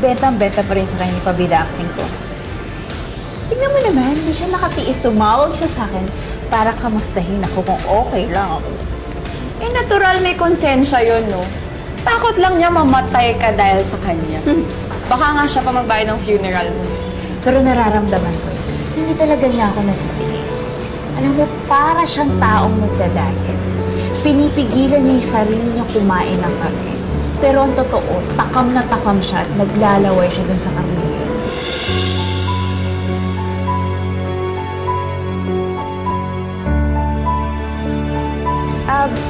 bentang-benta pa rin sa kanya yung pabida acting ko. Tignan mo naman, hindi siya nakatiis. Tumawag siya sa akin para kamustahin ako kung okay lang ako. Eh, natural may konsensya yun, no? Takot lang niya mamatay ka dahil sa kanya. Baka nga siya pa magbayad ng funeral mo. Pero nararamdaman ko yun. Hindi talaga niya ako natitiis. Alam mo, para siyang taong nagdadayet. Pinipigilan niya yung sarili niya kumain ng karne. Pero ang totoo, takam na takam siya at naglalaway siya dun sa karne.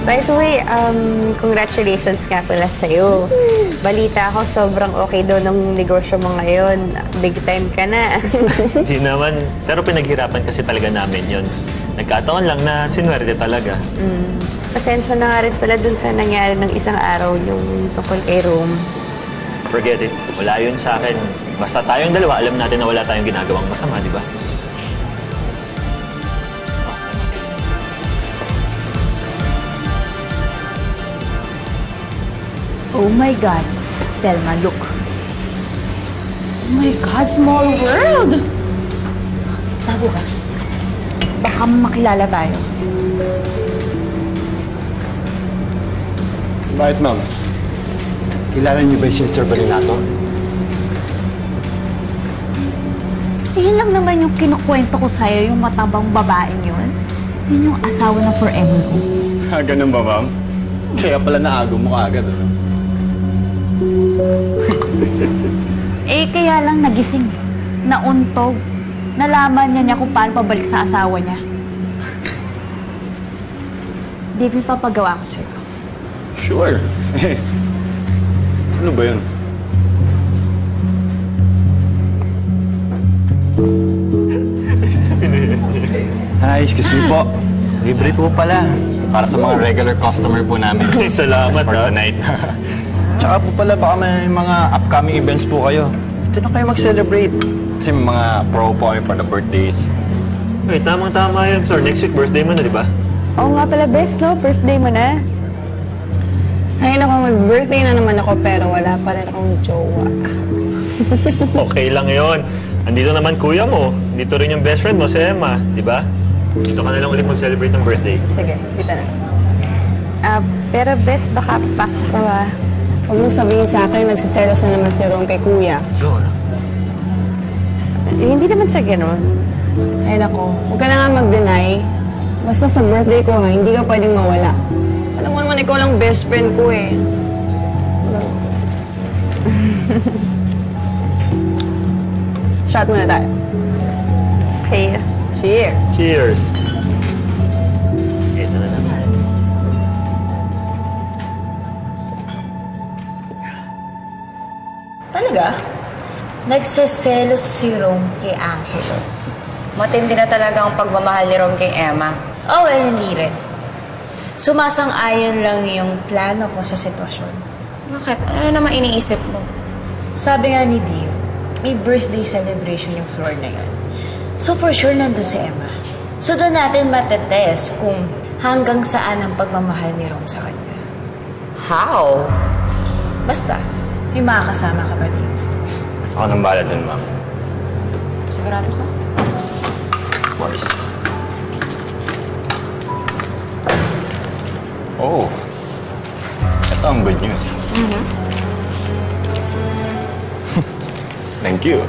By the way, congratulations nga pala sa'yo. Balita ako, sobrang okay daw ng negosyo mo ngayon. Big time ka na. Hindi naman. Pero pinaghirapan kasi talaga namin yun. Nagkataon lang na sinwerte talaga. Pasensya na nga rin pala dun sa nangyari ng isang araw yung tungkol kay Rome. Forget it. Wala yun sa akin. Basta tayong dalawa, alam natin na wala tayong ginagawang masama, di ba? Oh my God, Selma, look. Oh my God, small world! Tago ka. Baka makilala tayo. Bakit, ma'am? Kilala niyo ba si Sir Balinato? Yan lang naman yung kinukwento ko sa'yo, yung matabang babaeng yun. Yun yung asawa ng forever ko. Ganun ba, ma'am? Kaya pala naago mo agad, ano? Eh, kaya lang nagising. Nauntog. Nalaman niya kung paano pabalik sa asawa niya. Di papagawa ko sa'yo. Sure. Eh, ano ba yun? Hi, excuse me po. Libre po pala. Para sa mga regular customer po namin. Salamat, for ha? tonight. Tsaka po pala, baka may mga upcoming events po kayo. Dito na kayo mag-celebrate. Kasi may mga pro po for the birthdays. Uy, tamang-tama yun, sir. Next week, birthday mo na, di ba? Oo nga pala, best, no? Birthday mo na. Ay, naku, mag-birthday na naman ako pero wala pa rin akong jowa. Okay lang yun. Andito naman kuya mo. Dito rin yung best friend mo, si Emma. Di ba? Dito ka na lang ulit mag-celebrate ng birthday. Sige, kita na. Pero best, baka pasok ko Huwag mong sabihin sa akin, nagsiselos na naman si Ron kay Kuya. Sure. Hindi naman sa gano'n. Ay, naku, huwag ka na nga mag-deny. Basta sa birthday ko nga, hindi ka pwedeng mawala. Alam mo naman, ikaw lang best friend ko eh. Shot muna tayo. Okay. Cheers! Cheers! Ito na naman. Talaga? Nagseselos si Rome kay Angelo. Matindi na talaga ang pagmamahal ni Rom kay Emma. Oh, well, hindi rin. Sumasang-ayon lang yung plano ko sa sitwasyon. Bakit? Ano naman iniisip mo? Sabi nga ni Dio, may birthday celebration yung floor na yun. So for sure nandun si Emma. So doon natin matetest kung hanggang saan ang pagmamahal ni Rome sa kanya. How? Basta, may makakasama ka ba, Dave? Ako nang bahala dun, ma'am. Sigurado ka? Of course. Oh. Ito ang good news. Thank you.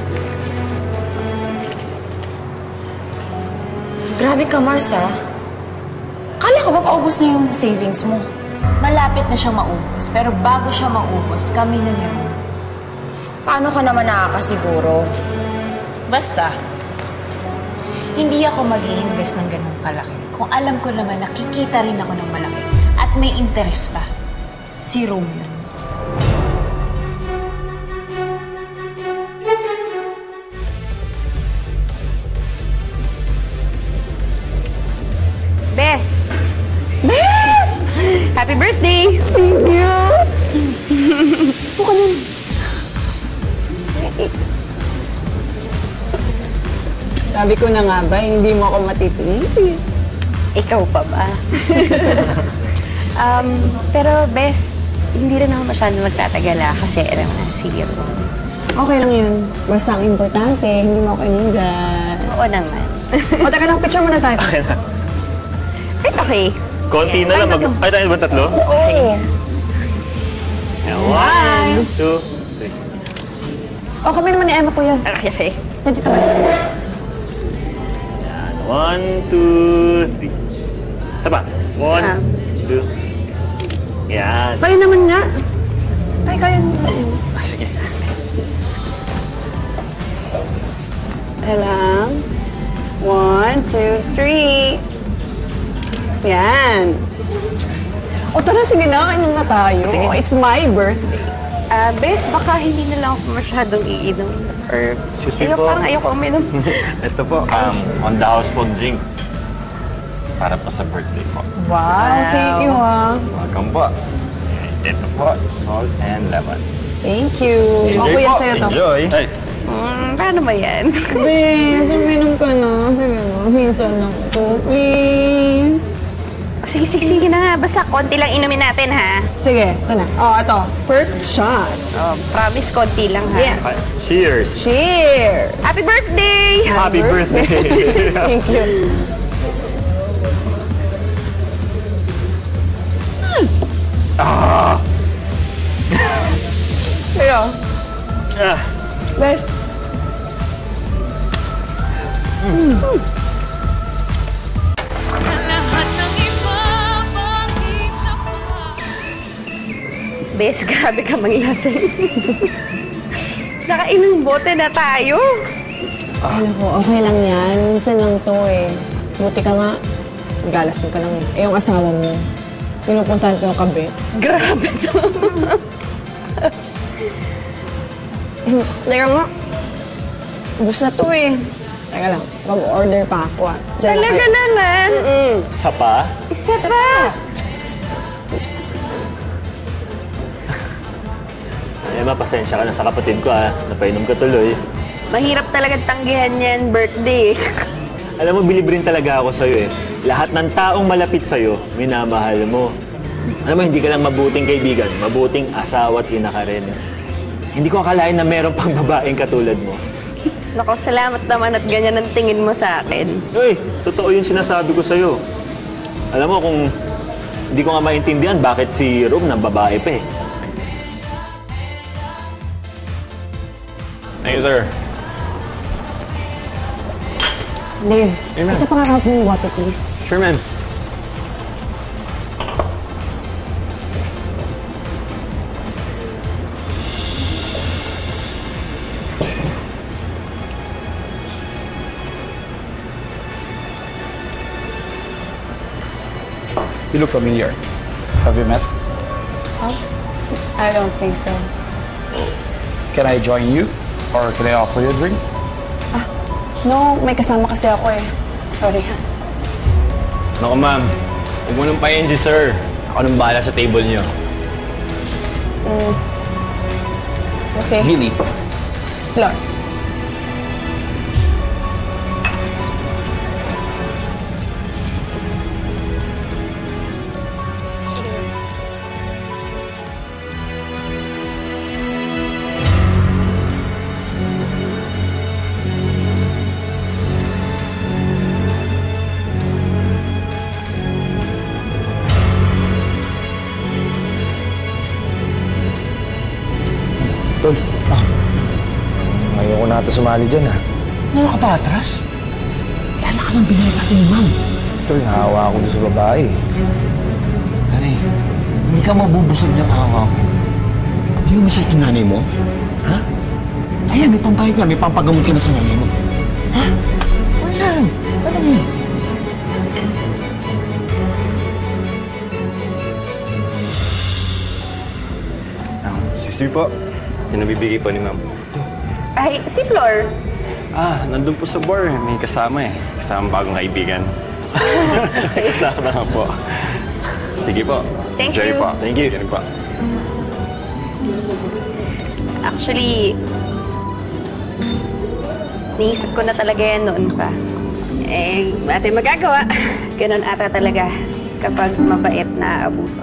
Grabe ka, Mars, ha? Kala ko ba paubos na yung savings mo? Malapit na siyang maubos, pero bago siya maubos, kami na ni Rome. Paano ka naman nakakasiguro? Basta, hindi ako mag-i-invest ng ganun kalaki. Kung alam ko naman, nakikita rin ako ng malaki. At may interest pa. Si Rome yun. Bes! Bes! Happy birthday! Thank you! Sipo ka nun. Sabi ko na nga ba, hindi mo ako matitiis. Ikaw pa ba? Pero Bes, hindi rin ako masyado magtatagala kasi alam na si Rome. Okay lang yun. Basta ang importante, hindi mo ako inugat. Oo naman. O, teka lang, picture muna tayo. Okay na. Okay. Konti na lang. Ay, tayo ba tatlo? Okay. Yan, 1, 2, 3. O, kami naman ni Emma, kuya. Okay. Yan, Tito Bas. Yan, 1, 2, 3. Isa pa. 1, 2. Yan. Kayo naman nga. Ay, kaya mo. Sige. Kaya lang. 1, 2, 3. Yan. O tara, sige na. Kainom na tayo. It's my birthday. Bes, baka hindi na lang ako masyadong iinom. Or, Excuse me po. parang ayoko uminom. Ito po, on the house phone drink. Para po sa birthday po. Wow, thank you, ha. Welcome po. Ito po, salt and lemon. Thank you. O, Enjoy kuya, po. sa'yo to. Enjoy. Ay, Paano ba yan? Bes, uminom ka na. Sige na, minsan lang to. Please. Sige na nga. Basta konti lang inumin natin, ha? Sige, ito na. O, ito. First shot. Promise, konti lang, ha? Yes. Cheers. Cheers. Happy birthday! Happy birthday. Thank you. Kaya, Ah, Bes. Bes, grabe ka manglasing. Nakailang bote na tayo. Ay, naku, okay lang yan. Minsan lang to eh. Buti ka nga, galas mo ka lang. Eh, yung asawa mo, pinupuntahan ko yung kabe. Grabe to. Teka nga, ubus na to eh. Teka lang, mag-order pa ako ah. Diyan lang Talaga kayo. naman. isa pa? Isa pa. Emma, pasensya ka na sa kapatid ko napainom ka tuloy. Mahirap talaga tanggihan yan birthday. Alam mo, bilib rin talaga ako sa'yo Lahat ng taong malapit sa'yo, minamahal mo. Alam mo, hindi ka lang mabuting kaibigan, mabuting asawa at ina ka rin. Hindi ko akalain na meron pang babaeng katulad mo. Nako, salamat naman at ganyan ang tingin mo sa akin. Uy, totoo yung sinasabi ko sa'yo. Alam mo, kung hindi ko nga maintindihan bakit si Rom ng babae pa thank you, sir. Dave, isa pa nga mo water please. Sure, ma'am. You look familiar. Have we met? I don't think so. Can I join you? Or can I offer you a drink? No, may kasama kasi ako eh. Sorry ha. Naku, ma'am. Huwag mo nang pahin si sir. Ako nang bahala sa table niyo. Okay. Really? Lord. Tol, ngayon ko na ito sumali dyan, ha? Ngayon ka ba atras? Kaya ka lang binigay sa atin ni Ma'am. Tol, nahawa ako doon sa babae. Pare, hindi ka mabubusog ng awa ko. Hindi mo masakit yung nanay mo? Ha? Ayan, may pambayad ka, may pampagamot ka na sa nanay mo. Ha? Wala. Alam mo. Excuse me po. Yung nabibigay po ni ma'am. Ay, si Flor. Nandun po sa bar. May kasama Kasama bagong kaibigan. Kasama nga po. Sige po. Thank Enjoy you. po. Thank you. Ganun po. Actually, niisip ko na talaga yan noon pa. Eh, ate magagawa. Ganun ata talaga kapag mabait na abuso.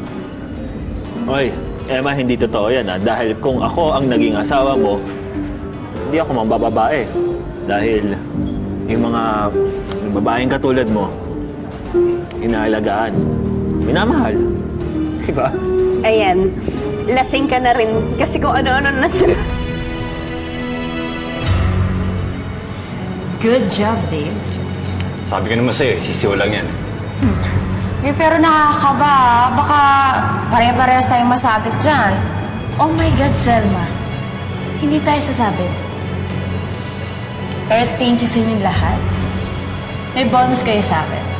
Hoy, Emma, hindi totoo yan Dahil kung ako ang naging asawa mo, hindi ako mambababae. Dahil yung mga babaeng katulad mo, inaalagaan, minamahal. Diba? Ayan, lasing ka na rin kasi kung ano-ano na Good job, Dave. Sabi ko naman sa'yo, sisiw lang yan. Pero nakakaba, ah. Baka pare-parehas tayong masabit dyan. Oh my God, Selma. Hindi tayo sasabit. Pero thank you sa inyong lahat. May bonus kayo sa akin.